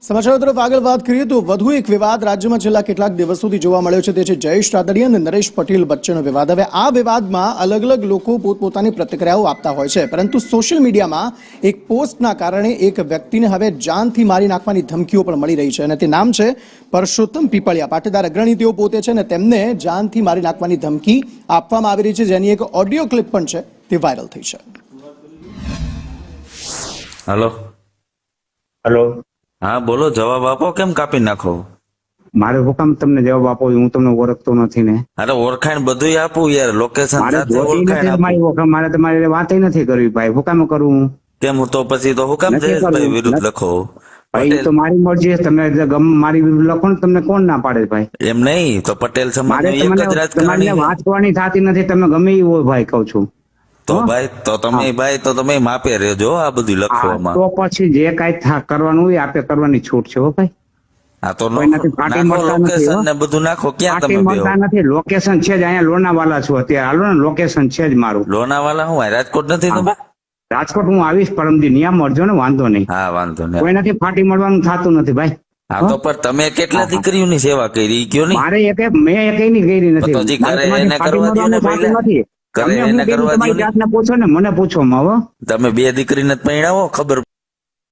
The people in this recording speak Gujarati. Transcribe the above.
સમાચારો તરફ આગળ વાત કરીએ તો વધુ એક વિવાદ રાજ્યમાં છેલ્લા કેટલાક દિવસોથી જોવા મળ્યો છે તે છે જયેશ રાદડિયા અને નરેશ પટેલ વચ્ચેનો વિવાદ। હવે આ વિવાદમાં અલગ અલગ લોકો પોતપોતાની પ્રતિક્રિયાઓ આપતા હોય છે, પરંતુ સોશિયલ મીડિયામાં એક પોસ્ટના કારણે એક વ્યક્તિને હવે જાનથી મારી નાખવાની ધમકીઓ પણ મળી રહી છે અને તે નામ છે પરસોત્તમ પીપળિયા। પાટીદાર અગ્રણી તેઓ પોતે છે અને તેમને જાનથી મારી નાખવાની ધમકી આપવામાં આવી રહી છે, જેની એક ઓડિયો ક્લિપ પણ છે તે વાયરલ થઈ છે। हेलो हेलो हाँ बोलो, जवाब आपो। केम कापी नाखो? मारे हुकम तमने जवाब आपो, हूँ तमने ओळखतो નથી ને। अरे ओळखाण બધું આપું યાર, લોકેશન મારે સાથે જોતી ઓળખાણ નથી આપું। તમારી વખત, મારે તમારી વાત નથી કરવી ભાઈ, હુકામ કરું હું? કેમ હું તો પછી તો હુકામ નથી જયેશભાઈ કરવું, વિરુદ્ધ નથી। લખો ભાઈ પટેલ? તો મારી મરજી છે, તમે મારી વિરુદ્ધ લખો ને, તમને કોણ ના પાડે ભાઈ? એમ નહીં તો પટેલ સમાજ મારે નું એક તમને જ તમારી રાજકારણી છે। વાત કરવાની થતી નથી, તમે ગમે એ હોય ભાઈ, કહું છું। તો હો? ભાઈ તો તમે ભાઈ તો તમે માપે રહેજો આ બધું હા, લખવામાં। તો પછી જે કાંઈ કરવાનું હોય આપે કરવાની છૂટ છે હો ભાઈ। હા તો કોઈનાથી ફાટી નાખો મળતા નથી લોકેશન હો। ને બધું નાખો। ક્યાં ફાટી તમે બેહો? મળતા નથી, લોકેશન છે જ અહીંયા લોનાવાલા છું અત્યારે, હાલો ને, લોકેશન છે જ મારું। લોનાવાલા હું રાજકોટ નથી હા। તમે? રાજકોટ હું આવીશ પરમદી, ન્યા મળજો ને, વાંધો નહીં। હા વાંધો નહીં। કોઈનાથી ફાટી મળવાનું થતું નથી ભાઈ। હા તો પણ તમે કેટલા હા। દીકરીઓની સેવા કરી ઈ કયો નહીં? મારે મેં એકયની કરી નથી, તો હજી મારે કરે તમારી એને ફાટી કરવા દ્યો ને મળવાનું થતું પહેલા। નથી। કરે તમને એને હું કીધું કરવા દ્યો તમારી ને। જાતને પૂછો ને, મને પૂછો માં હો। તમે બે દીકરીને જ પરણાવો, ખબર